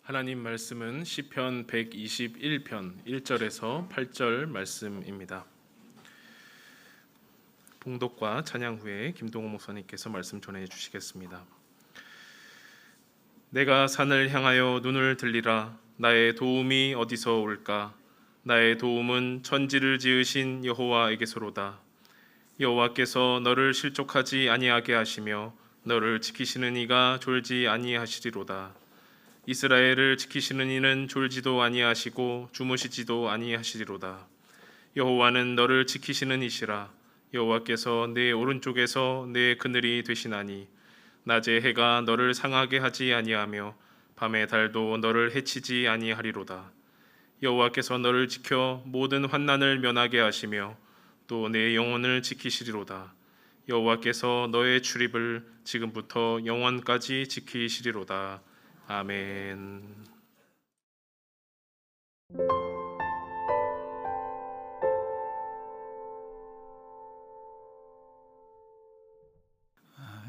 하나님 말씀은 시편 121편 1절에서 8절 말씀입니다. 봉독과 찬양 후에 김동호 목사님께서 말씀 전해 주시겠습니다. 내가 산을 향하여 눈을 들리라. 나의 도움이 어디서 올까? 나의 도움은 천지를 지으신 여호와에게서로다. 여호와께서 너를 실족하지 아니하게 하시며 너를 지키시는 이가 졸지 아니하시리로다. 이스라엘을 지키시는 이는 졸지도 아니하시고 주무시지도 아니하시리로다. 여호와는 너를 지키시는 이시라. 여호와께서 내 오른쪽에서 내 그늘이 되시나니 낮에 해가 너를 상하게 하지 아니하며 밤의 달도 너를 해치지 아니하리로다. 여호와께서 너를 지켜 모든 환난을 면하게 하시며 또 내 영혼을 지키시리로다. 여호와께서 너의 출입을 지금부터 영원까지 지키시리로다. 아멘.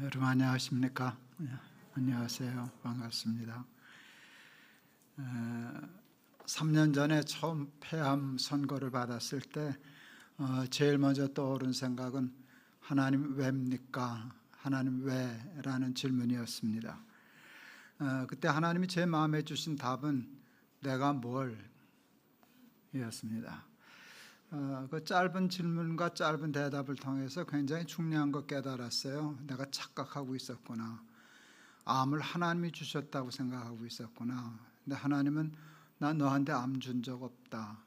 여러분 안녕하십니까? 안녕하세요. 반갑습니다. 3년 전에 처음 폐암 선고를 받았을 때 제일 먼저 떠오른 생각은 하나님 왜입니까? 하나님 왜? 라는 질문이었습니다. 그때 하나님이 제 마음에 주신 답은 내가 뭘? 이었습니다. 그 짧은 질문과 짧은 대답을 통해서 굉장히 중요한 거 깨달았어요. 내가 착각하고 있었구나. 암을 하나님이 주셨다고 생각하고 있었구나. 근데 하나님은 나 너한테 암 준 적 없다.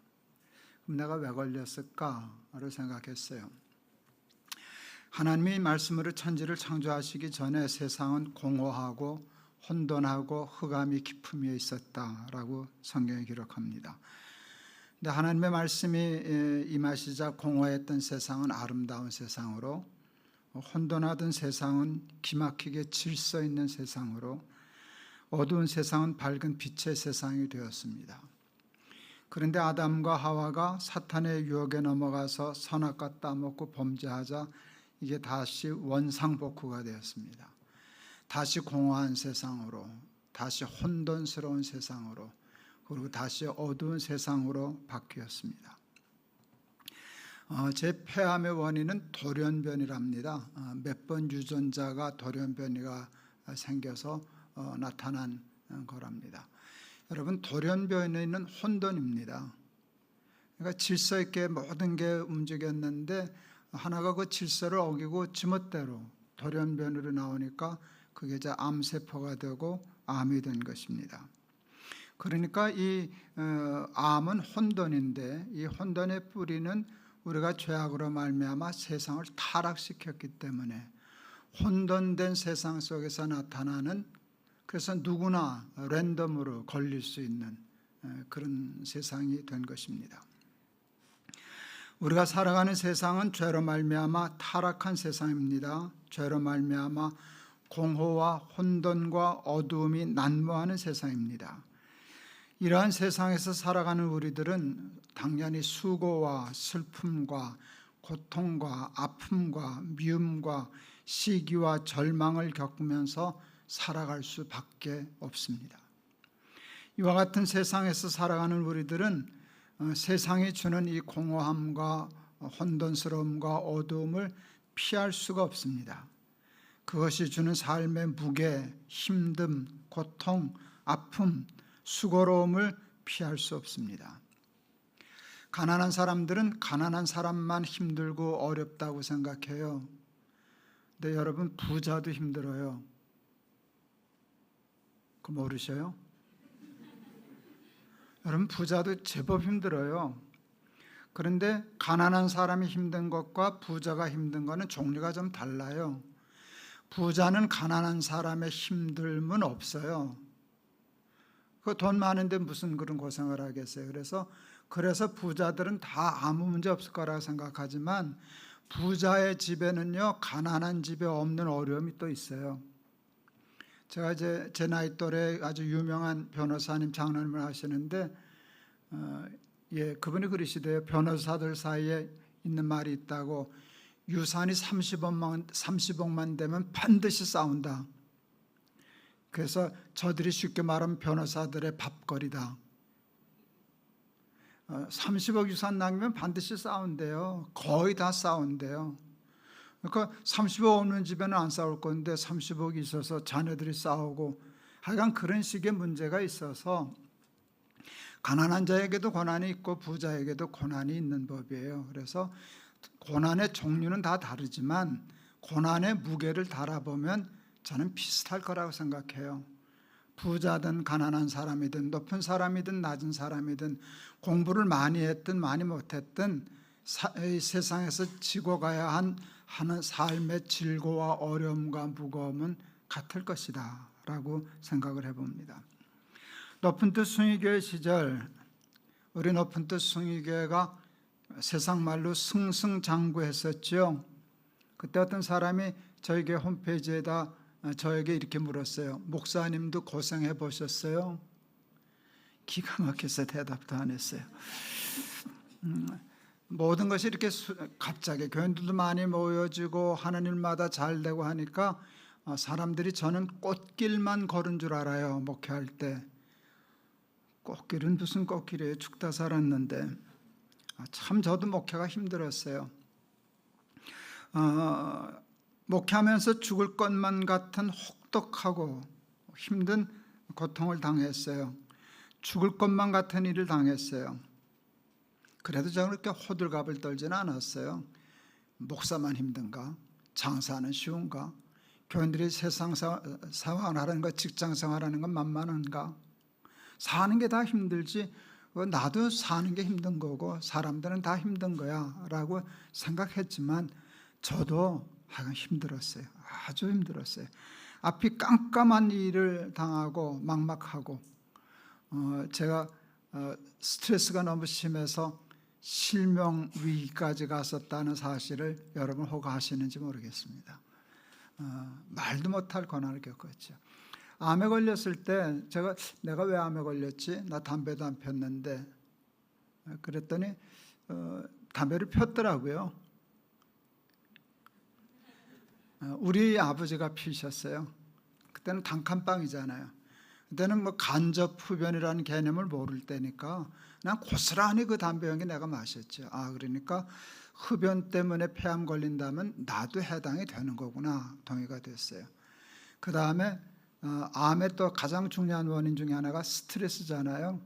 그럼 내가 왜 걸렸을까를 생각했어요. 하나님이 말씀으로 천지를 창조하시기 전에 세상은 공허하고 혼돈하고 흑암이 깊음에 있었다라고 성경이 기록합니다. 근데 하나님의 말씀이 임하시자 공허했던 세상은 아름다운 세상으로, 혼돈하던 세상은 기막히게 질서 있는 세상으로, 어두운 세상은 밝은 빛의 세상이 되었습니다. 그런데 아담과 하와가 사탄의 유혹에 넘어가서 선악과 따먹고 범죄하자 이게 다시 원상복구가 되었습니다. 다시 공허한 세상으로, 다시 혼돈스러운 세상으로, 그리고 다시 어두운 세상으로 바뀌었습니다. 제 폐암의 원인은 돌연변이랍니다. 몇 번 유전자가 돌연변이가 생겨서 나타난 거랍니다. 여러분, 돌연변이는 혼돈입니다. 그러니까 질서 있게 모든 게 움직였는데 하나가 그 질서를 어기고 지멋대로 돌연변이로 나오니까 그게 이제 암세포가 되고 암이 된 것입니다. 그러니까 이 암은 혼돈인데 이 혼돈의 뿌리는 우리가 죄악으로 말미암아 세상을 타락시켰기 때문에 혼돈된 세상 속에서 나타나는, 그래서 누구나 랜덤으로 걸릴 수 있는 그런 세상이 된 것입니다. 우리가 살아가는 세상은 죄로 말미암아 타락한 세상입니다. 죄로 말미암아 공허와 혼돈과 어두움이 난무하는 세상입니다. 이러한 세상에서 살아가는 우리들은 당연히 수고와 슬픔과 고통과 아픔과 미움과 시기와 절망을 겪으면서 살아갈 수밖에 없습니다. 이와 같은 세상에서 살아가는 우리들은 세상이 주는 이 공허함과 혼돈스러움과 어두움을 피할 수가 없습니다. 그것이 주는 삶의 무게, 힘듦, 고통, 아픔, 수고로움을 피할 수 없습니다. 가난한 사람들은 가난한 사람만 힘들고 어렵다고 생각해요. 근데 여러분, 부자도 힘들어요. 그거 모르셔요? 여러분, 부자도 제법 힘들어요. 그런데 가난한 사람이 힘든 것과 부자가 힘든 것은 종류가 좀 달라요. 부자는 가난한 사람의 힘듦은 없어요. 그 돈 많은데 무슨 그런 고생을 하겠어요. 그래서 부자들은 다 아무 문제 없을 거라고 생각하지만 부자의 집에는요, 가난한 집에 없는 어려움이 또 있어요. 제가 이제 제 나이 또래 아주 유명한 변호사님 장로님을 하시는데 그분이 그러시대요. 변호사들 사이에 있는 말이 있다고. 유산이 30억만 되면 반드시 싸운다. 그래서 저들이 쉽게 말하면 변호사들의 밥거리다. 30억 유산 남기면 반드시 싸운대요. 거의 다 싸운대요. 그러니까 30억 없는 집에는 안 싸울 건데 30억이 있어서 자녀들이 싸우고, 하여간 그런 식의 문제가 있어서 가난한 자에게도 고난이 있고 부자에게도 고난이 있는 법이에요. 그래서 고난의 종류는 다 다르지만 고난의 무게를 달아보면 저는 비슷할 거라고 생각해요. 부자든 가난한 사람이든 높은 사람이든 낮은 사람이든 공부를 많이 했든 많이 못했든 이 세상에서 지고 가야 하는 삶의 질고와 어려움과 무거움은 같을 것이다 라고 생각을 해봅니다. 높은 뜻 숭의교회 시절, 우리 높은 뜻 숭의교회가 세상 말로 승승장구했었죠. 그때 어떤 사람이 저희 교회 홈페이지에다 저에게 이렇게 물었어요. 목사님도 고생해 보셨어요? 기가 막혀서 대답도 안 했어요. 모든 것이 이렇게 갑자기 교인들도 많이 모여지고 하는 일마다 잘 되고 하니까 사람들이 저는 꽃길만 걸은 줄 알아요. 목회할 때. 꽃길은 무슨 꽃길이에요. 죽다 살았는데. 참 저도 목회가 힘들었어요. 목회하면서 죽을 것만 같은 혹독하고 힘든 고통을 당했어요. 죽을 것만 같은 일을 당했어요. 그래도 저는 그렇게 호들갑을 떨지는 않았어요. 목사만 힘든가? 장사는 쉬운가? 교인들이 세상 생활하는 것, 직장 생활하는 건 만만한가? 사는 게 다 힘들지 나도 사는 게 힘든 거고 사람들은 다 힘든 거야 라고 생각했지만 저도 하여간 힘들었어요. 아주 힘들었어요. 앞이 깜깜한 일을 당하고 막막하고 제가 스트레스가 너무 심해서 실명 위기까지 갔었다는 사실을 여러분 호가하시는지 모르겠습니다. 말도 못할 고난을 겪었죠. 암에 걸렸을 때 내가 왜 암에 걸렸지? 나 담배도 안 폈는데. 그랬더니 담배를 폈더라고요. 우리 아버지가 피셨어요. 그때는 단칸방이잖아요. 그때는 뭐 간접 흡연이라는 개념을 모를 때니까 그냥 고스란히 그 담배 연기 내가 마셨죠. 그러니까 흡연 때문에 폐암 걸린다면 나도 해당이 되는 거구나. 동의가 됐어요. 그 다음에 암의 또 가장 중요한 원인 중에 하나가 스트레스잖아요.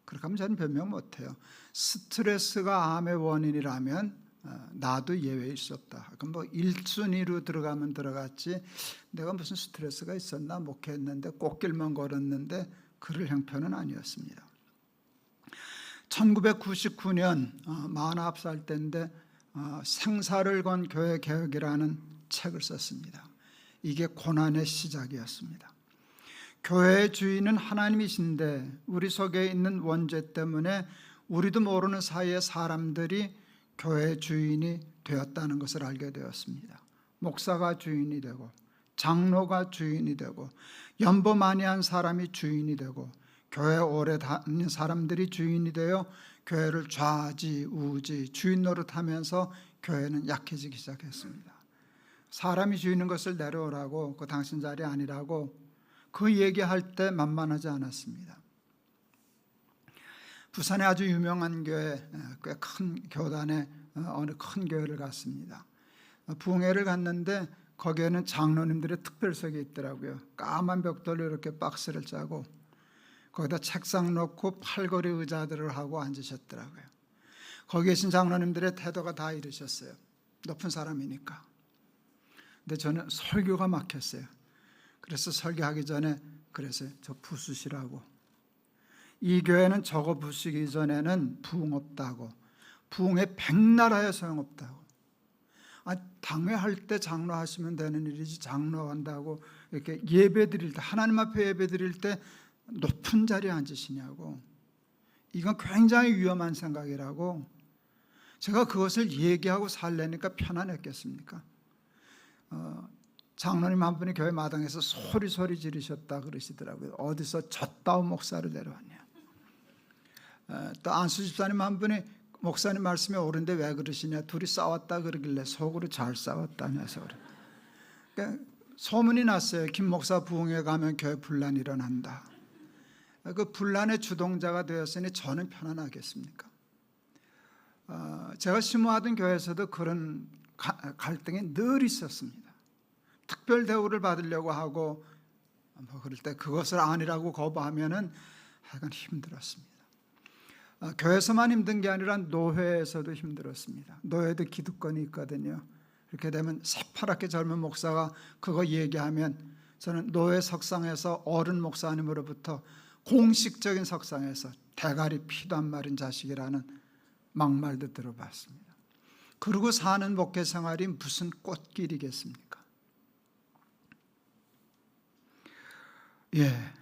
그렇게 하면 저는 변명 못해요. 스트레스가 암의 원인이라면 나도 예외일 수 없다. 그럼 뭐 1순위로 들어가면 들어갔지 내가 무슨 스트레스가 있었나? 목회했는데 꽃길만 걸었는데 그럴 형편은 아니었습니다. 1999년 49살 때인데 생사를 건 교회 개혁이라는 책을 썼습니다. 이게 고난의 시작이었습니다. 교회의 주인은 하나님이신데 우리 속에 있는 원죄 때문에 우리도 모르는 사이에 사람들이 교회의 주인이 되었다는 것을 알게 되었습니다. 목사가 주인이 되고 장로가 주인이 되고 연보 많이 한 사람이 주인이 되고 교회 오래 다닌 사람들이 주인이 되어 교회를 좌지우지 주인 노릇하면서 교회는 약해지기 시작했습니다. 사람이 주인인 것을 내려오라고, 그 당신 자리 아니라고 그 얘기할 때 만만하지 않았습니다. 부산에 아주 유명한 교회, 꽤 큰 교단의 어느 큰 교회를 갔습니다. 부흥회를 갔는데 거기에는 장로님들의 특별석이 있더라고요. 까만 벽돌로 이렇게 박스를 짜고 거기다 책상 놓고 팔걸이 의자들을 하고 앉으셨더라고요. 거기 계신 장로님들의 태도가 다 이러셨어요. 높은 사람이니까. 근데 저는 설교가 막혔어요. 그래서 설교하기 전에 그래서 저 부수시라고. 이 교회는 저거 부수기 전에는 부흥 없다고. 부흥에 백나라에 소용없다고. 당회할 때 장로하시면 되는 일이지 장로한다고 이렇게 예배 드릴 때, 하나님 앞에 예배 드릴 때 높은 자리에 앉으시냐고. 이건 굉장히 위험한 생각이라고. 제가 그것을 얘기하고 살려니까 편안했겠습니까? 장로님 한 분이 교회 마당에서 소리 지르셨다 그러시더라고요. 어디서 젖다운 목사를 내려왔냐. 또 안수 집사님 한 분이 목사님 말씀이 옳은데 왜 그러시냐. 둘이 싸웠다 그러길래 속으로 잘 싸웠다면서 그래. 그러니까 소문이 났어요. 김 목사 부흥회 가면 교회 분란이 일어난다. 그 분란의 주동자가 되었으니 저는 편안하겠습니까? 제가 심호하던 교회에서도 그런 갈등이 늘 있었습니다. 특별 대우를 받으려고 하고 뭐 그럴 때 그것을 아니라고 거부하면은 하여간 힘들었습니다. 교회에서만 힘든 게 아니라 노회에서도 힘들었습니다. 노회도 기득권이 있거든요. 이렇게 되면 새파랗게 젊은 목사가 그거 얘기하면 저는 노회 석상에서 어른 목사님으로부터 공식적인 석상에서 대가리 피도 안 마른 자식이라는 막말도 들어봤습니다. 그러고 사는 목회 생활이 무슨 꽃길이겠습니까? 예.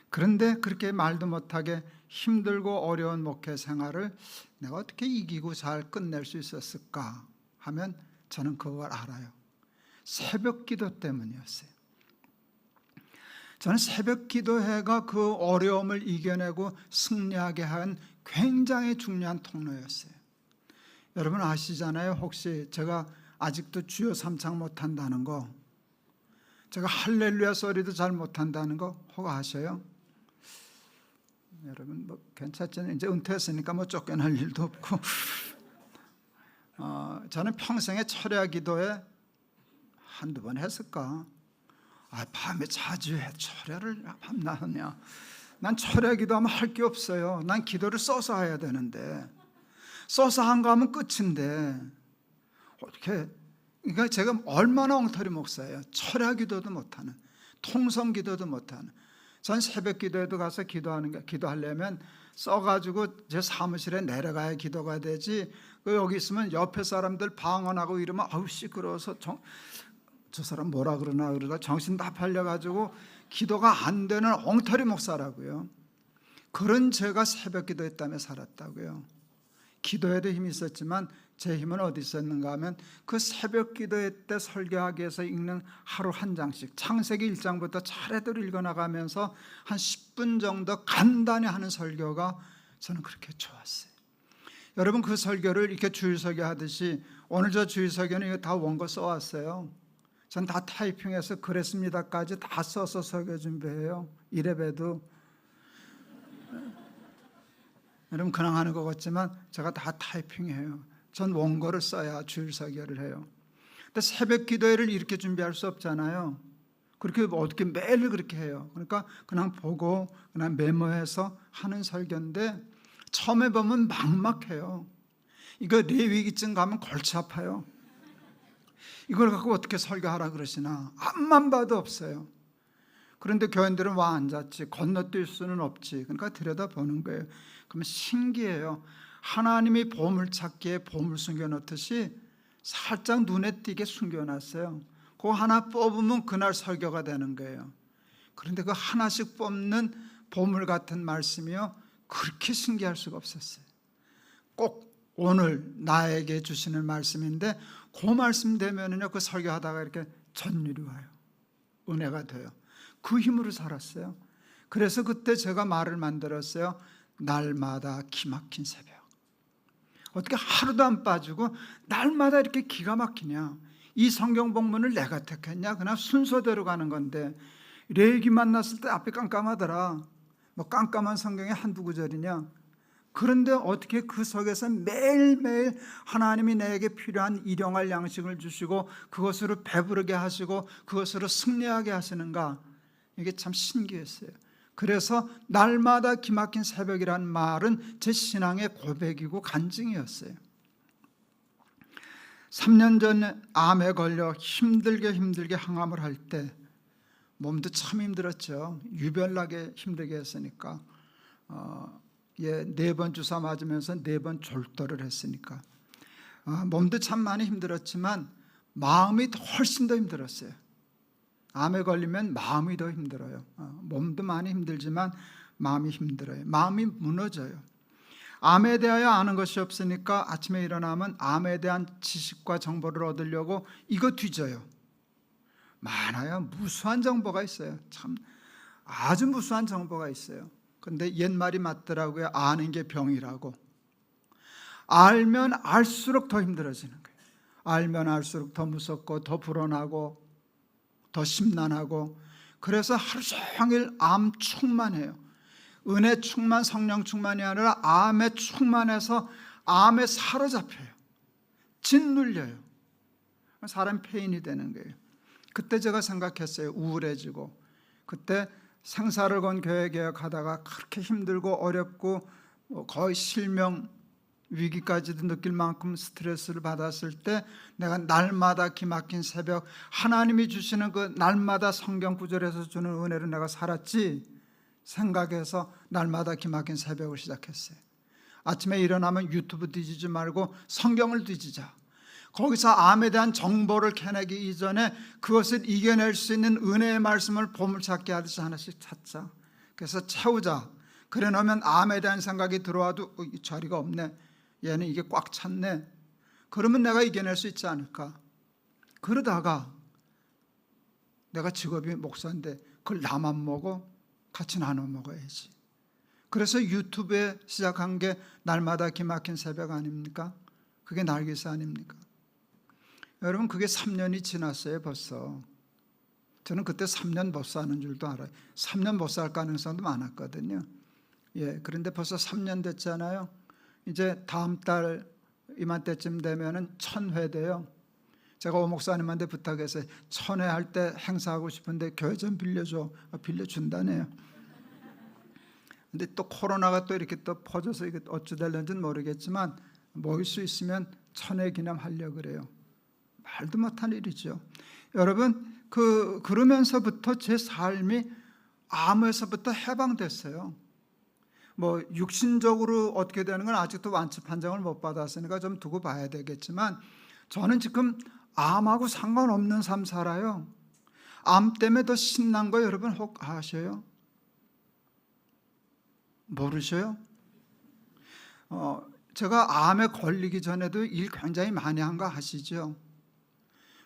그런데 그렇게 말도 못하게 힘들고 어려운 목회 생활을 내가 어떻게 이기고 잘 끝낼 수 있었을까 하면 저는 그걸 알아요. 새벽 기도 때문이었어요. 저는 새벽 기도회가 그 어려움을 이겨내고 승리하게 한 굉장히 중요한 통로였어요. 여러분 아시잖아요. 혹시 제가 아직도 주여 삼창 못한다는 거, 제가 할렐루야 소리도 잘 못한다는 거 혹 아셔요? 여러분 뭐 괜찮잖아요. 이제 은퇴했으니까 뭐 쫓겨날 일도 없고 저는 평생에 철야 기도에 한두 번 했을까? 밤에 자주 해. 철야를 밤낮 하냐? 난 철야 기도하면 할 게 없어요. 난 기도를 써서 해야 되는데 써서 한 거 하면 끝인데 어떻게? 그러니까 제가 얼마나 엉터리 목사예요. 철야 기도도 못하는, 통성 기도도 못하는. 전 새벽 기도에도 가서 기도하려면 써가지고 제 사무실에 내려가야 기도가 되지. 여기 있으면 옆에 사람들 방언하고 이러면 아우 시끄러워서 저 사람 뭐라 그러다 정신 다 팔려가지고 기도가 안 되는 엉터리 목사라고요. 그런 제가 새벽 기도했다며 살았다고요. 기도에도 힘이 있었지만 제 힘은 어디 있었는가 하면 그 새벽 기도회 때 설교하기 위해서 읽는 하루 한 장씩 창세기 1장부터 차례대로 읽어나가면서 한 10분 정도 간단히 하는 설교가 저는 그렇게 좋았어요. 여러분 그 설교를 이렇게 주일 설교 하듯이 오늘 저 주일 설교는 이거 다 원고 써왔어요. 전 다 타이핑해서 그랬습니다까지 다 써서 설교 준비해요. 이래봬도 여러분 그냥 하는 것 같지만 제가 다 타이핑해요. 전 원고를 써야 주일 설교를 해요. 근데 새벽 기도회를 이렇게 준비할 수 없잖아요. 그렇게 어떻게 매일 그렇게 해요. 그러니까 그냥 보고 그냥 메모해서 하는 설교인데 처음에 보면 막막해요. 이거 레위기쯤 가면 골치 아파요. 이걸 갖고 어떻게 설교하라 그러시나 앞만 봐도 없어요. 그런데 교인들은 와 앉았지 건너뛸 수는 없지. 그러니까 들여다보는 거예요. 그러면 신기해요. 하나님이 보물찾기에 보물 숨겨놓듯이 살짝 눈에 띄게 숨겨놨어요. 그거 하나 뽑으면 그날 설교가 되는 거예요. 그런데 그 하나씩 뽑는 보물 같은 말씀이요 그렇게 신기할 수가 없었어요. 꼭 오늘 나에게 주시는 말씀인데 그 말씀 되면은요 그 설교하다가 이렇게 전율이 와요. 은혜가 돼요. 그 힘으로 살았어요. 그래서 그때 제가 말을 만들었어요. 날마다 기막힌 새벽. 어떻게 하루도 안 빠지고 날마다 이렇게 기가 막히냐. 이 성경 본문을 내가 택했냐. 그냥 순서대로 가는 건데 레위기 만났을 때 앞이 깜깜하더라. 뭐 깜깜한 성경이 한두 구절이냐. 그런데 어떻게 그 속에서 매일매일 하나님이 내게 필요한 일용할 양식을 주시고 그것으로 배부르게 하시고 그것으로 승리하게 하시는가. 이게 참 신기했어요. 그래서 날마다 기막힌 새벽이란 말은 제 신앙의 고백이고 간증이었어요. 3년 전에 암에 걸려 힘들게 항암을 할 때 몸도 참 힘들었죠. 유별나게 힘들게 했으니까 4번 주사 맞으면서 4번 졸도를 했으니까 몸도 참 많이 힘들었지만 마음이 훨씬 더 힘들었어요. 암에 걸리면 마음이 더 힘들어요. 몸도 많이 힘들지만 마음이 힘들어요. 마음이 무너져요. 암에 대하여 아는 것이 없으니까 아침에 일어나면 암에 대한 지식과 정보를 얻으려고 이거 뒤져요. 많아요. 무수한 정보가 있어요. 참 아주 무수한 정보가 있어요. 근데 옛말이 맞더라고요. 아는 게 병이라고. 알면 알수록 더 힘들어지는 거예요. 알면 알수록 더 무섭고 더 불안하고 더 심란하고, 그래서 하루 종일 암 충만해요. 은혜 충만, 성령 충만이 아니라 암에 충만해서 암에 사로잡혀요. 짓눌려요. 사람 폐인이 되는 거예요. 그때 제가 생각했어요. 우울해지고, 그때 생사를 건 교회 개혁하다가 그렇게 힘들고 어렵고 거의 실명 위기까지도 느낄 만큼 스트레스를 받았을 때, 내가 날마다 기막힌 새벽, 하나님이 주시는 그 날마다 성경 구절에서 주는 은혜로 내가 살았지 생각해서 날마다 기막힌 새벽을 시작했어요. 아침에 일어나면 유튜브 뒤지지 말고 성경을 뒤지자. 거기서 암에 대한 정보를 캐내기 이전에 그것을 이겨낼 수 있는 은혜의 말씀을 보물찾기 하듯이 하나씩 찾자. 그래서 채우자. 그래 놓으면 암에 대한 생각이 들어와도 이 자리가 없네, 얘는 이게 꽉 찼네, 그러면 내가 이겨낼 수 있지 않을까. 그러다가 내가 직업이 목사인데 그걸 나만 먹어? 같이 나눠 먹어야지. 그래서 유튜브에 시작한 게 날마다 기막힌 새벽 아닙니까? 그게 날개새 아닙니까? 여러분, 그게 3년이 지났어요 벌써. 저는 그때 3년 못 사는 줄도 알아요. 3년 못 살 가능성도 많았거든요. 그런데 벌써 3년 됐잖아요. 이제 다음 달 이맘때쯤 되면은 1000회 돼요. 제가 오 목사님한테 부탁해서 1000회 할 때 행사하고 싶은데 교회 좀 빌려줘. 빌려준다네요. 근데 또 코로나가 또 이렇게 또 퍼져서 이게 어찌 될는지는 모르겠지만 모일 수 있으면 1000회 기념하려고 그래요. 말도 못한 일이죠. 여러분, 그러면서부터 제 삶이 암에서부터 해방됐어요. 뭐 육신적으로 어떻게 되는 건 아직도 완치 판정을 못 받았으니까 좀 두고 봐야 되겠지만, 저는 지금 암하고 상관없는 삶 살아요. 암 때문에 더 신난 거 여러분 혹 아셔요? 모르셔요? 제가 암에 걸리기 전에도 일 굉장히 많이 한 거 아시죠?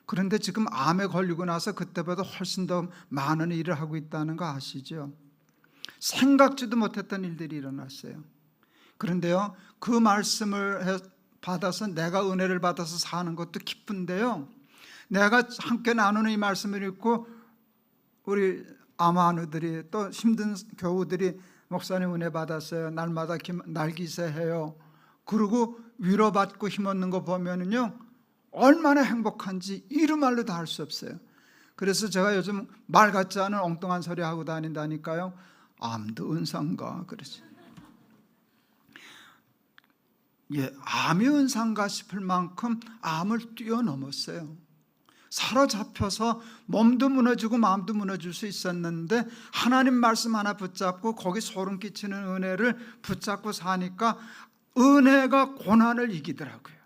그런데 지금 암에 걸리고 나서 그때보다 훨씬 더 많은 일을 하고 있다는 거 아시죠? 생각지도 못했던 일들이 일어났어요. 그런데요, 그 말씀을 받아서 내가 은혜를 받아서 사는 것도 기쁜데요, 내가 함께 나누는 이 말씀을 읽고 우리 암환우들이 또 힘든 교우들이 목사님 은혜 받았어요, 날마다 날기새 해요, 그리고 위로받고 힘없는 거 보면은요 얼마나 행복한지 이루 말로 다 할 수 없어요. 그래서 제가 요즘 말 같지 않은 엉뚱한 소리 하고 다닌다니까요. 암도 은사인가 그러지. 암이 은사인가 싶을 만큼 암을 뛰어넘었어요. 사로잡혀서 몸도 무너지고 마음도 무너질 수 있었는데 하나님 말씀 하나 붙잡고 거기 소름 끼치는 은혜를 붙잡고 사니까 은혜가 고난을 이기더라고요.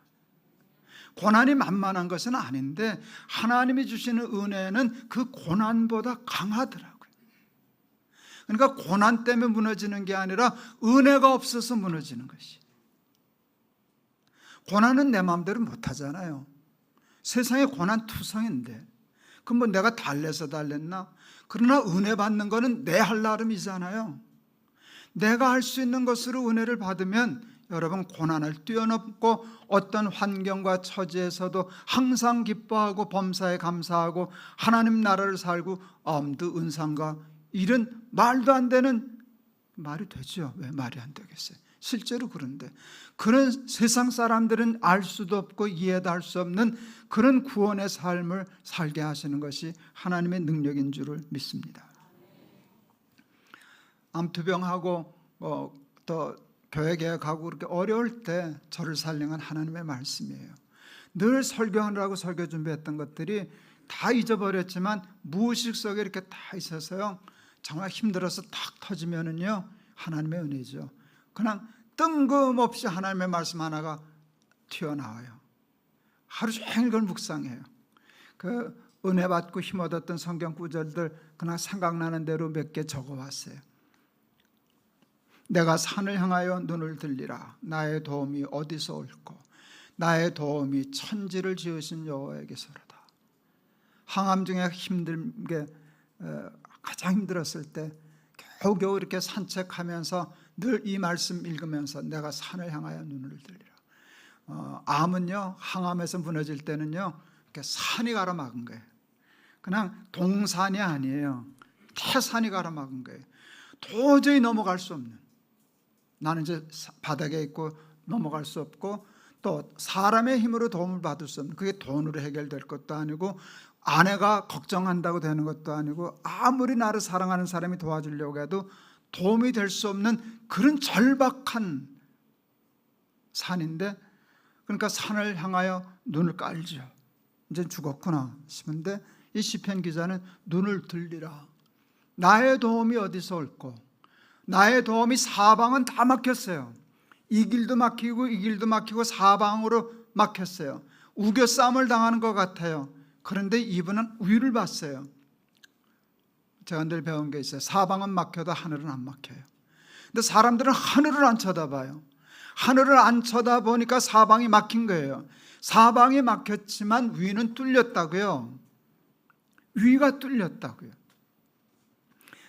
고난이 만만한 것은 아닌데 하나님이 주시는 은혜는 그 고난보다 강하더라고요. 그러니까 고난 때문에 무너지는 게 아니라 은혜가 없어서 무너지는 것이. 고난은 내 마음대로 못하잖아요. 세상에 고난 투성인데 그럼 뭐 내가 달래서 달랬나? 그러나 은혜 받는 거는 내 할 나름이잖아요. 내가 할 수 있는 것으로 은혜를 받으면 여러분 고난을 뛰어넘고 어떤 환경과 처지에서도 항상 기뻐하고 범사에 감사하고 하나님 나라를 살고 암도 은상과 이런 말도 안 되는 말이 되죠. 왜 말이 안 되겠어요? 실제로 그런데 그런 세상 사람들은 알 수도 없고 이해도 할 수 없는 그런 구원의 삶을 살게 하시는 것이 하나님의 능력인 줄을 믿습니다. 암투병하고 또 교회 개혁하고 그렇게 어려울 때 저를 살려한 하나님의 말씀이에요. 늘 설교하느라고 설교 준비했던 것들이 다 잊어버렸지만 무의식 속에 이렇게 다 있어서요, 정말 힘들어서 탁 터지면은요 하나님의 은혜죠. 그냥 뜬금없이 하나님의 말씀 하나가 튀어나와요. 하루 종일 그걸 묵상해요. 그 은혜 받고 힘 얻었던 성경 구절들 그냥 생각나는 대로 몇 개 적어왔어요. 내가 산을 향하여 눈을 들리라. 나의 도움이 어디서 올꼬? 나의 도움이 천지를 지으신 여호와에게서로다. 항암 중에 힘들게 가장 힘들었을 때 겨우겨우 이렇게 산책하면서 늘 이 말씀 읽으면서 내가 산을 향하여 눈을 들리라. 암은요 항암에서 무너질 때는요 이렇게 산이 가로막은 거예요. 그냥 동산이 아니에요. 태산이 가로막은 거예요. 도저히 넘어갈 수 없는, 나는 이제 바닥에 있고 넘어갈 수 없고 또 사람의 힘으로 도움을 받을 수 없는, 그게 돈으로 해결될 것도 아니고 아내가 걱정한다고 되는 것도 아니고 아무리 나를 사랑하는 사람이 도와주려고 해도 도움이 될 수 없는 그런 절박한 산인데, 그러니까 산을 향하여 눈을 깔죠. 이제 죽었구나 싶은데 이 시편 기자는 눈을 들리라. 나의 도움이 어디서 올꼬? 나의 도움이 사방은 다 막혔어요. 이 길도 막히고 이 길도 막히고 사방으로 막혔어요. 우겨싸움을 당하는 것 같아요. 그런데 이분은 우유를 봤어요. 제가 늘 배운 게 있어요. 사방은 막혀도 하늘은 안 막혀요. 근데 사람들은 하늘을 안 쳐다봐요. 하늘을 안 쳐다보니까 사방이 막힌 거예요. 사방이 막혔지만 위는 뚫렸다고요. 위가 뚫렸다고요.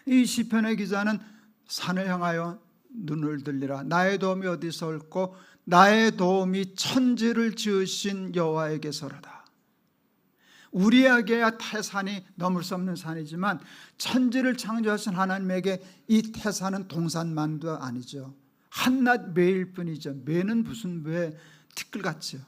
이 시편의 기자는 산을 향하여 눈을 들리라. 나의 도움이 어디서 올꼬? 나의 도움이 천지를 지으신 여호와에게서로다. 우리에게야 태산이 넘을 수 없는 산이지만 천지를 창조하신 하나님에게 이 태산은 동산만도 아니죠. 한낱 매일 뿐이죠. 매는 무슨 매, 티끌같죠.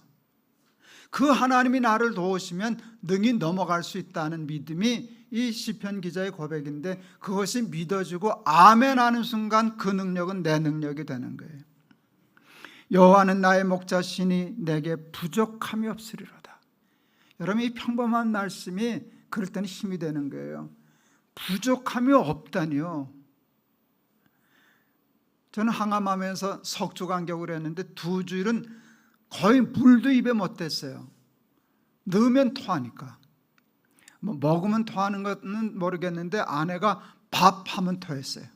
그 하나님이 나를 도우시면 능히 넘어갈 수 있다는 믿음이 이 시편 기자의 고백인데, 그것이 믿어지고 아멘 하는 순간 그 능력은 내 능력이 되는 거예요. 여호와는 나의 목자시니 내게 부족함이 없으리로다. 여러분, 이 평범한 말씀이 그럴 때는 힘이 되는 거예요. 부족함이 없다니요. 저는 항암하면서 석조 간격을 했는데 2주일은 거의 물도 입에 못 댔어요. 넣으면 토하니까. 뭐 먹으면 토하는 것은 모르겠는데 아내가 밥하면 토했어요.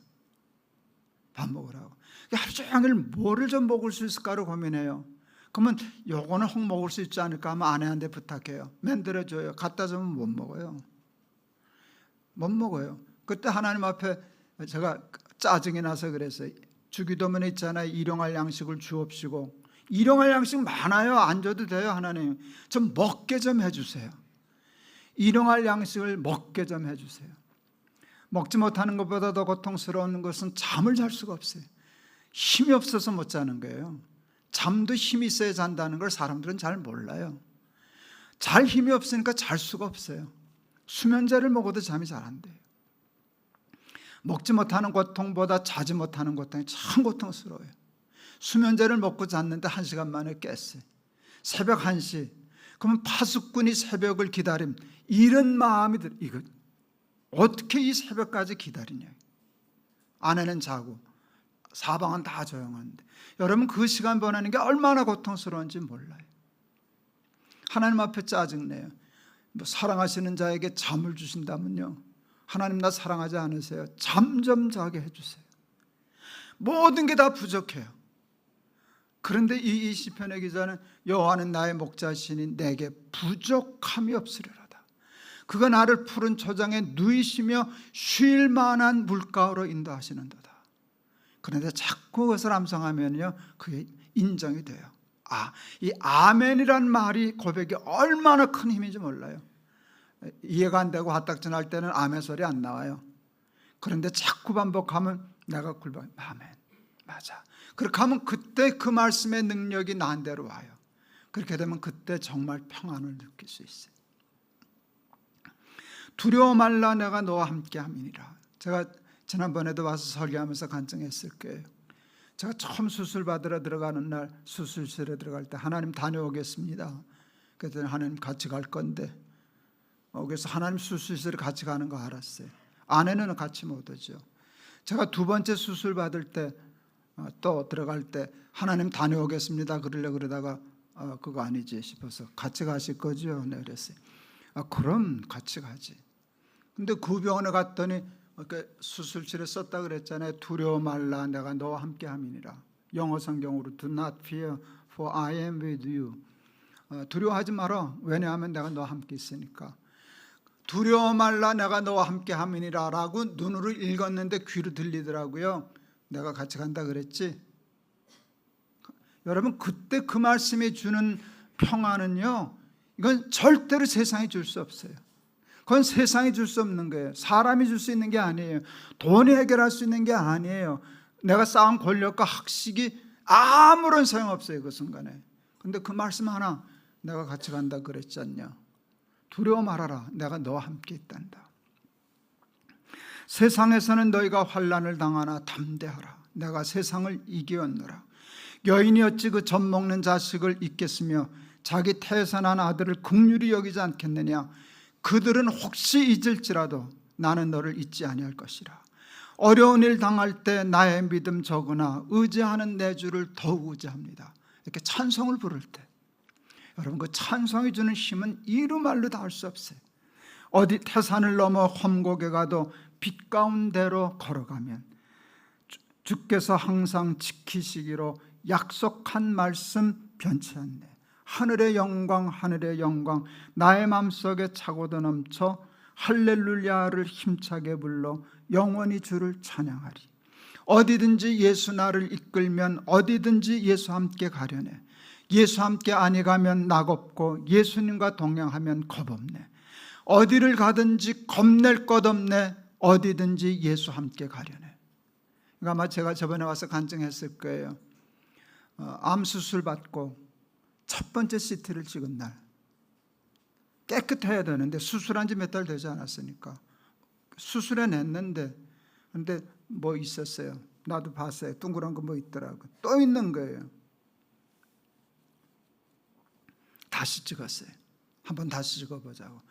밥 먹으라고. 하루 종일 뭐를 좀 먹을 수 있을까를 고민해요. 그러면 요거는 혹 먹을 수 있지 않을까 하면 아내한테 부탁해요. 만들어줘요. 갖다 주면 못 먹어요. 못 먹어요. 그때 하나님 앞에 제가 짜증이 나서 그랬어요. 주기도문에 있잖아요. 일용할 양식을 주옵시고. 일용할 양식 많아요. 안 줘도 돼요. 하나님 좀 먹게 좀 해주세요. 일용할 양식을 먹게 좀 해주세요. 먹지 못하는 것보다 더 고통스러운 것은 잠을 잘 수가 없어요. 힘이 없어서 못 자는 거예요. 잠도 힘이 있어야 잔다는 걸 사람들은 잘 몰라요. 잘 힘이 없으니까 잘 수가 없어요. 수면제를 먹어도 잠이 잘 안 돼요. 먹지 못하는 고통보다 자지 못하는 고통이 참 고통스러워요. 수면제를 먹고 잤는데 1시간 만에 깼어요. 새벽 1시. 그러면 파수꾼이 새벽을 기다림, 이런 마음이 들어요. 이거 어떻게 이 새벽까지 기다리냐. 아내는 자고 사방은 다 조용한데 여러분, 그 시간 보내는 게 얼마나 고통스러운지 몰라요. 하나님 앞에 짜증내요. 뭐 사랑하시는 자에게 잠을 주신다면요, 하나님 나 사랑하지 않으세요? 잠 좀 자게 해주세요. 모든 게 다 부족해요. 그런데 이 시편의 기자는 여호와는 나의 목자시니 내게 부족함이 없으리로다. 그가 나를 푸른 초장에 누이시며 쉴 만한 물가로 인도하시는도다. 그런데 자꾸 그것을 암송하면요, 그게 인정이 돼요. 이 아멘이란 말이, 고백이 얼마나 큰 힘인지 몰라요. 이해가 안 되고 화딱지날 때는 아멘 소리 안 나와요. 그런데 자꾸 반복하면 내가 굴복, 아멘, 맞아. 그렇게 하면 그때 그 말씀의 능력이 나한테로 와요. 그렇게 되면 그때 정말 평안을 느낄 수 있어요. 두려워 말라, 내가 너와 함께 함이니라. 제가 지난번에도 와서 설교하면서 간증했을 거예요. 제가 처음 수술 받으러 들어가는 날, 수술실에 들어갈 때 하나님 다녀오겠습니다. 그랬더니 하나님 같이 갈 건데, 그래서 하나님 수술실에 같이 가는 거 알았어요. 아내는 같이 못 오죠. 제가 2번째 수술 받을 때 또 들어갈 때 하나님 다녀오겠습니다 그러다가 그거 아니지 싶어서 같이 가실 거죠? 네, 그랬어요. 그럼 같이 가지. 근데 그 병원에 갔더니 수술실에 썼다 그랬잖아요. 두려워 말라, 내가 너와 함께 함이니라. 영어 성경으로 Do not fear for I am with you. 두려워하지 마라. 왜냐하면 내가 너와 함께 있으니까. 두려워 말라, 내가 너와 함께 함이니라 라고 눈으로 읽었는데 귀로 들리더라고요. 내가 같이 간다 그랬지. 여러분, 그때 그 말씀이 주는 평안은요, 이건 절대로 세상이 줄 수 없어요. 그건 세상이 줄 수 없는 거예요. 사람이 줄 수 있는 게 아니에요. 돈이 해결할 수 있는 게 아니에요. 내가 쌓은 권력과 학식이 아무런 소용없어요, 그 순간에. 근데 그 말씀 하나, 내가 같이 간다 그랬지 않냐. 두려워 말아라, 내가 너와 함께 있단다. 세상에서는 너희가 환난을 당하나 담대하라, 내가 세상을 이기었노라. 여인이 어찌 그 젖 먹는 자식을 잊겠으며 자기 태에서 난 아들을 긍휼히 여기지 않겠느냐. 그들은 혹시 잊을지라도 나는 너를 잊지 아니할 것이라. 어려운 일 당할 때 나의 믿음 적으나 의지하는 내 주를 더욱 의지합니다. 이렇게 찬송을 부를 때, 여러분, 그 찬송이 주는 힘은 이루 말로 다 할 수 없어요. 어디 태산을 넘어 험곡에 가도 빛 가운데로 걸어가면 주께서 항상 지키시기로 약속한 말씀 변치 않네. 하늘의 영광, 하늘의 영광, 나의 마음속에 차고도 넘쳐 할렐루야를 힘차게 불러 영원히 주를 찬양하리. 어디든지 예수 나를 이끌면 어디든지 예수 함께 가려네. 예수 함께 아니 가면 낙없고 예수님과 동행하면 겁없네. 어디를 가든지 겁낼 것 없네. 어디든지 예수 함께 가려네. 그러니까 아마 제가 저번에 와서 간증했을 거예요. 암 수술 받고 첫 번째 CT를 찍은 날, 깨끗해야 되는데 수술한 지 몇 달 되지 않았으니까 수술해냈는데, 근데 뭐 있었어요. 나도 봤어요. 둥그런 거 뭐 있더라고. 또 있는 거예요. 다시 찍었어요. 한번 다시 찍어보자고.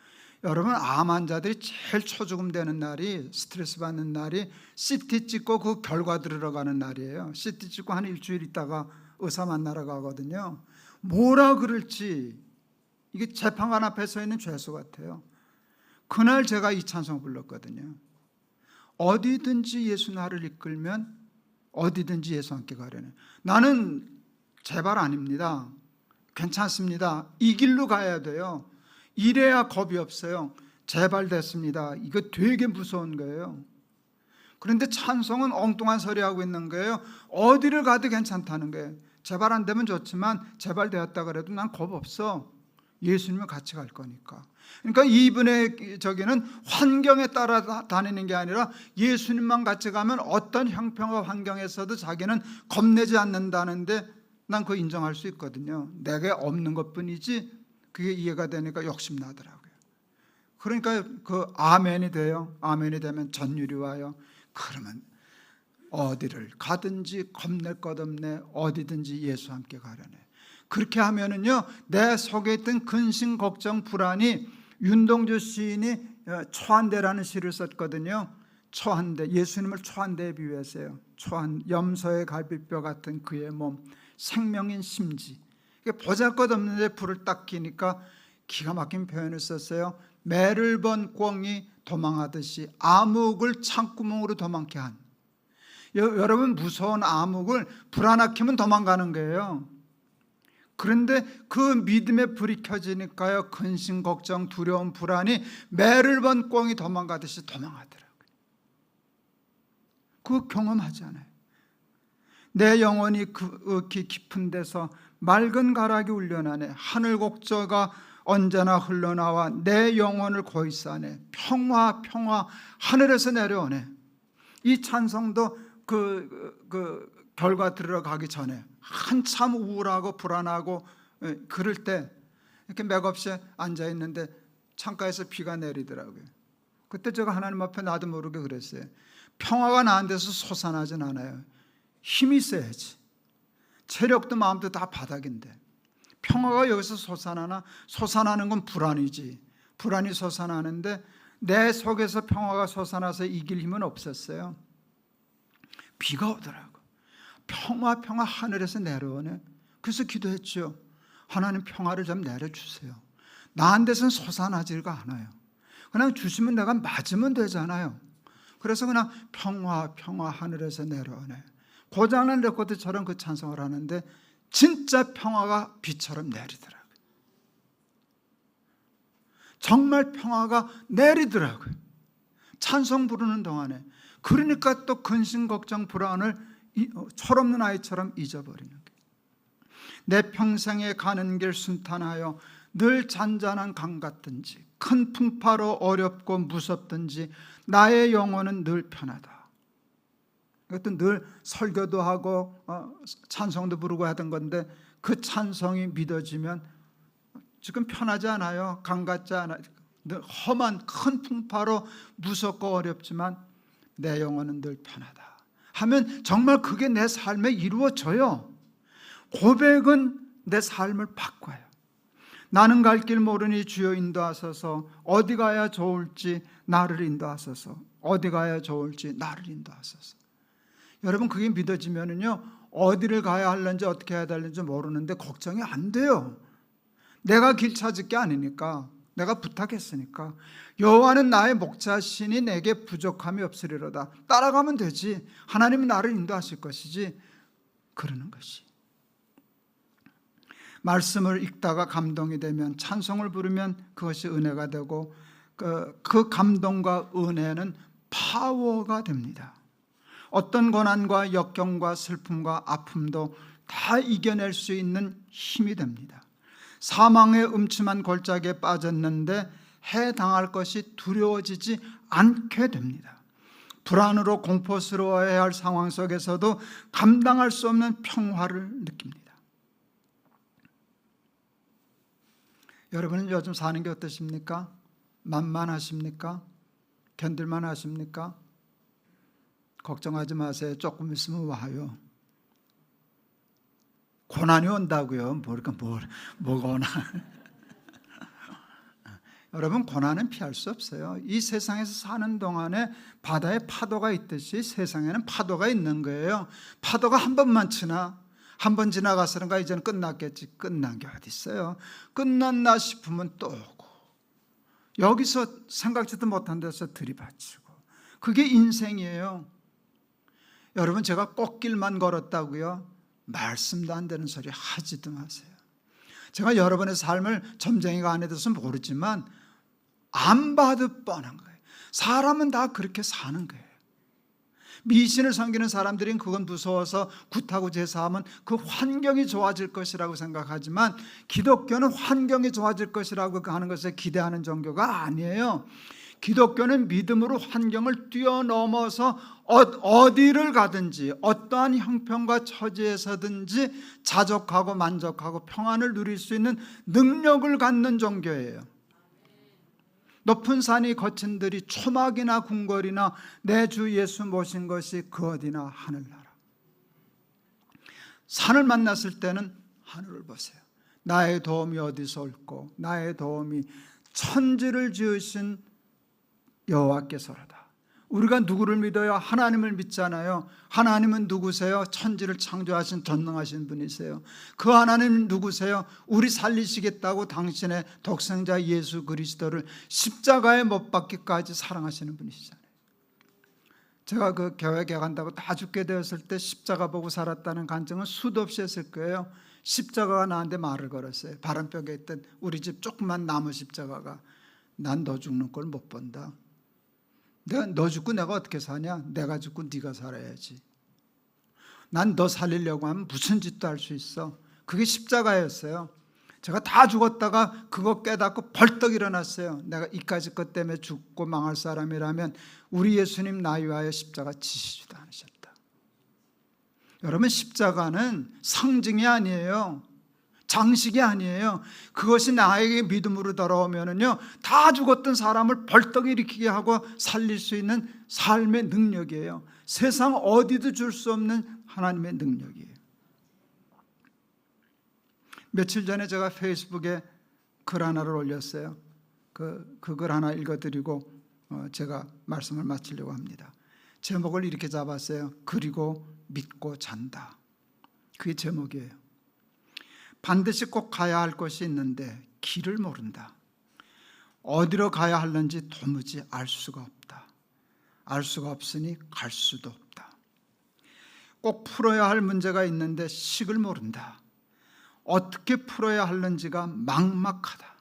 여러분, 암 환자들이 제일 초죽음 되는 날이, 스트레스 받는 날이 CT 찍고 그 결과 들어가는 날이에요. CT 찍고 한 일주일 있다가 의사 만나러 가거든요. 뭐라 그럴지, 이게 재판관 앞에 서 있는 죄수 같아요. 그날 제가 이 찬송 불렀거든요. 어디든지 예수 나를 이끌면 어디든지 예수 함께 가려네. 나는 제발 아닙니다. 괜찮습니다. 이 길로 가야 돼요. 이래야 겁이 없어요. 제발 됐습니다. 이거 되게 무서운 거예요. 그런데 찬송은 엉뚱한 소리 하고 있는 거예요. 어디를 가도 괜찮다는 거예요. 제발 안 되면 좋지만 제발 되었다 그래도 난 겁 없어. 예수님은 같이 갈 거니까. 그러니까 이분의 저기는 환경에 따라 다니는 게 아니라 예수님만 같이 가면 어떤 형평과 환경에서도 자기는 겁내지 않는다는데, 난 그거 인정할 수 있거든요. 내게 없는 것뿐이지 그게 이해가 되니까 욕심나더라고요. 그러니까 그 아멘이 돼요. 아멘이 되면 전율이 와요. 그러면 어디를 가든지 겁낼 것 없네. 어디든지 예수 함께 가려네. 그렇게 하면은요, 내 속에 있던 근심, 걱정, 불안이, 윤동주 시인이 초한대라는 시를 썼거든요. 초한대, 예수님을 초한대에 비유했어요. 초한, 염소의 갈비뼈 같은 그의 몸, 생명인 심지. 보잘것없는데 불을 딱 끼니까 기가 막힌 표현을 썼어요. 매를 번 꿩이 도망하듯이 암흑을 창구멍으로 도망케 한. 여러분, 무서운 암흑을 불 하나 켜면 도망가는 거예요. 그런데 그 믿음의 불이 켜지니까요, 근심, 걱정, 두려움, 불안이 매를 번 꿩이 도망가듯이 도망하더라고요. 그거 경험하잖아요. 내 영혼이 극히 깊은 데서 맑은 가락이 울려나네. 하늘 곡조가 언제나 흘러나와 내 영혼을 고이사네. 평화, 평화, 하늘에서 내려오네. 이 찬송도 그 결과 들어가기 전에 한참 우울하고 불안하고 그럴 때 이렇게 맥없이 앉아 있는데 창가에서 비가 내리더라고요. 그때 제가 하나님 앞에 나도 모르게 그랬어요. 평화가 나한테서 솟아나진 않아요. 힘이 있어야지. 체력도 마음도 다 바닥인데 평화가 여기서 솟아나나? 솟아나는 건 불안이지. 불안이 솟아나는데 내 속에서 평화가 솟아나서 이길 힘은 없었어요. 비가 오더라고. 평화, 평화, 하늘에서 내려오네. 그래서 기도했죠. 하나님, 평화를 좀 내려주세요. 나한테서는 솟아나지가 않아요. 그냥 주시면 내가 맞으면 되잖아요. 그래서 그냥 평화, 평화, 하늘에서 내려오네. 고장난 레코드처럼 그 찬송을 하는데 진짜 평화가 비처럼 내리더라고요. 정말 평화가 내리더라고요. 찬송 부르는 동안에. 그러니까 또 근심, 걱정, 불안을 철없는 아이처럼 잊어버리는 거예요. 내 평생에 가는 길 순탄하여 늘 잔잔한 강 같든지 큰 풍파로 어렵고 무섭든지 나의 영혼은 늘 편하다. 이것도 늘 설교도 하고 찬송도 부르고 하던 건데 그 찬송이 믿어지면 지금 편하지 않아요. 강 같지 않아요. 늘 험한 큰 풍파로 무섭고 어렵지만 내 영혼은 늘 편하다 하면 정말 그게 내 삶에 이루어져요. 고백은 내 삶을 바꿔요. 나는 갈 길 모르니 주여 인도하소서. 어디 가야 좋을지 나를 인도하소서. 어디 가야 좋을지 나를 인도하소서. 여러분 그게 믿어지면은요 어디를 가야 할는지 어떻게 해야 될는지 모르는데 걱정이 안 돼요. 내가 길 찾을 게 아니니까, 내가 부탁했으니까. 여호와는 나의 목자시니 내게 부족함이 없으리로다. 따라가면 되지. 하나님은 나를 인도하실 것이지. 그러는 것이. 말씀을 읽다가 감동이 되면, 찬송을 부르면 그것이 은혜가 되고 그 감동과 은혜는 파워가 됩니다. 어떤 고난과 역경과 슬픔과 아픔도 다 이겨낼 수 있는 힘이 됩니다. 사망의 음침한 골짜기에 빠졌는데 해당할 것이 두려워지지 않게 됩니다. 불안으로 공포스러워해야 할 상황 속에서도 감당할 수 없는 평화를 느낍니다. 여러분은 요즘 사는 게 어떠십니까? 만만하십니까? 견딜만 하십니까? 걱정하지 마세요. 조금 있으면 와요. 고난이 온다고요. 뭐가 고난. 여러분 고난은 피할 수 없어요. 이 세상에서 사는 동안에 바다에 파도가 있듯이 세상에는 파도가 있는 거예요. 파도가 한 번만 치나, 한 번 지나가서는가 이제는 끝났겠지. 끝난 게 어디 있어요. 끝났나 싶으면 또 오고, 여기서 생각지도 못한 데서 들이받치고. 그게 인생이에요. 여러분 제가 꽃길만 걸었다고요? 말씀도 안 되는 소리 하지도 마세요. 제가 여러분의 삶을 점쟁이가 안 해둬서 모르지만 안 봐도 뻔한 거예요. 사람은 다 그렇게 사는 거예요. 미신을 섬기는 사람들은 그건 무서워서 굿하고 제사하면 그 환경이 좋아질 것이라고 생각하지만 기독교는 환경이 좋아질 것이라고 하는 것에 기대하는 종교가 아니에요. 기독교는 믿음으로 환경을 뛰어넘어서 어디를 가든지 어떠한 형편과 처지에서든지 자족하고 만족하고 평안을 누릴 수 있는 능력을 갖는 종교예요. 높은 산이 거친 들이 초막이나 궁궐이나 내 주 예수 모신 것이 그 어디나 하늘나라. 산을 만났을 때는 하늘을 보세요. 나의 도움이 어디서 올꼬? 나의 도움이 천지를 지으신 여호와께서로다. 우리가 누구를 믿어요? 하나님을 믿잖아요. 하나님은 누구세요? 천지를 창조하신 전능하신 분이세요. 그 하나님 누구세요? 우리 살리시겠다고 당신의 독생자 예수 그리스도를 십자가에 못 박기까지 사랑하시는 분이시잖아요. 제가 그 교회 개간다고 다 죽게 되었을 때 십자가 보고 살았다는 간증은 수도 없이 했을 거예요. 십자가가 나한테 말을 걸었어요. 바람벽에 있던 우리 집 조그만 나무 십자가가, 난 너 죽는 걸 못 본다. 너 죽고 내가 어떻게 사냐? 내가 죽고 네가 살아야지. 난 너 살리려고 하면 무슨 짓도 할 수 있어. 그게 십자가였어요. 제가 다 죽었다가 그거 깨닫고 벌떡 일어났어요. 내가 이까지 것 때문에 죽고 망할 사람이라면 우리 예수님 나 위하여 십자가 지시지도 않으셨다. 여러분 십자가는 상징이 아니에요. 장식이 아니에요. 그것이 나에게 믿음으로 돌아오면은요, 다 죽었던 사람을 벌떡 일으키게 하고 살릴 수 있는 삶의 능력이에요. 세상 어디도 줄 수 없는 하나님의 능력이에요. 며칠 전에 제가 페이스북에 글 하나를 올렸어요. 그 글 하나 읽어드리고 제가 말씀을 마치려고 합니다. 제목을 이렇게 잡았어요. 그리고 믿고 잔다. 그게 제목이에요. 반드시 꼭 가야 할 곳이 있는데 길을 모른다. 어디로 가야 하는지 도무지 알 수가 없다. 알 수가 없으니 갈 수도 없다. 꼭 풀어야 할 문제가 있는데 식을 모른다. 어떻게 풀어야 하는지가 막막하다.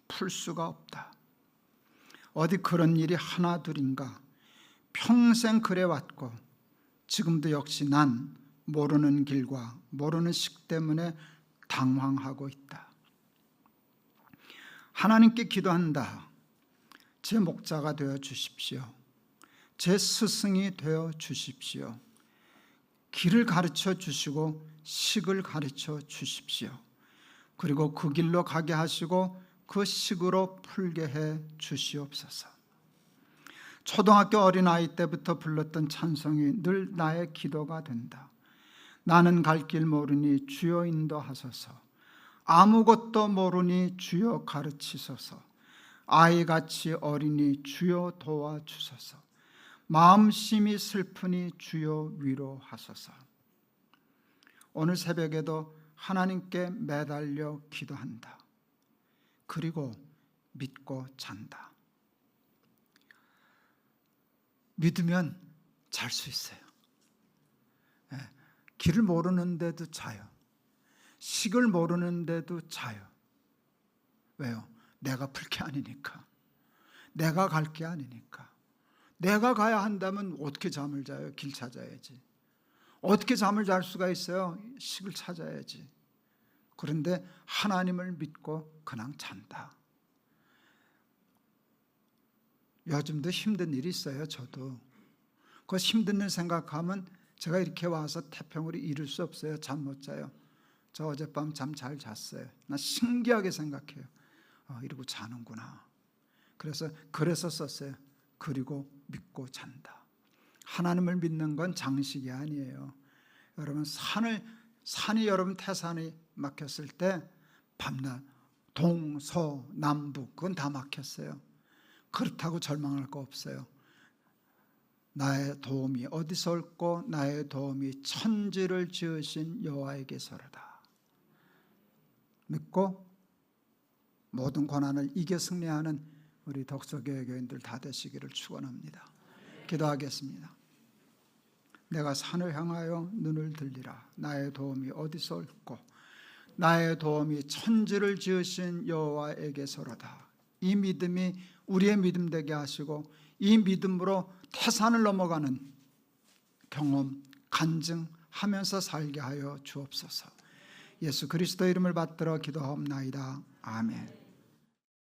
풀 수가 없다. 어디 그런 일이 하나 둘인가. 평생 그래왔고 지금도 역시 난 모르는 길과 모르는 식 때문에 당황하고 있다. 하나님께 기도한다. 제 목자가 되어 주십시오. 제 스승이 되어 주십시오. 길을 가르쳐 주시고 식을 가르쳐 주십시오. 그리고 그 길로 가게 하시고 그 식으로 풀게 해 주시옵소서. 초등학교 어린아이 때부터 불렀던 찬송이 늘 나의 기도가 된다. 나는 갈 길 모르니 주여 인도하소서. 아무것도 모르니 주여 가르치소서. 아이같이 어리니 주여 도와주소서. 마음심이 슬프니 주여 위로하소서. 오늘 새벽에도 하나님께 매달려 기도한다. 그리고 믿고 잔다. 믿으면 잘 수 있어요. 길을 모르는데도 자요. 식을 모르는데도 자요. 왜요? 내가 풀 게 아니니까. 내가 갈 게 아니니까. 내가 가야 한다면 어떻게 잠을 자요? 길 찾아야지. 어떻게 잠을 잘 수가 있어요? 식을 찾아야지. 그런데 하나님을 믿고 그냥 잔다. 요즘도 힘든 일이 있어요. 저도. 그 힘든 일 생각하면 제가 이렇게 와서 태평으로 이룰 수 없어요. 잠 못 자요. 저 어젯밤 잠 잘 잤어요. 나 신기하게 생각해요. 이러고 자는구나. 그래서 썼어요. 그리고 믿고 잔다. 하나님을 믿는 건 장식이 아니에요. 여러분 산이 여러분 태산이 막혔을 때 밤낮 동서남북 그건 다 막혔어요. 그렇다고 절망할 거 없어요. 나의 도움이 어디서 올꼬? 나의 도움이 천지를 지으신 여호와에게서로다. 믿고 모든 고난을 이겨 승리하는 우리 덕서교회 교인들 다 되시기를 축원합니다. 기도하겠습니다. 내가 산을 향하여 눈을 들리라. 나의 도움이 어디서 올꼬? 나의 도움이 천지를 지으신 여호와에게서로다. 이 믿음이 우리의 믿음 되게 하시고 이 믿음으로 태산을 넘어가는 경험, 간증하면서 살게 하여 주옵소서. 예수 그리스도 이름을 받들어 기도하옵나이다. 아멘.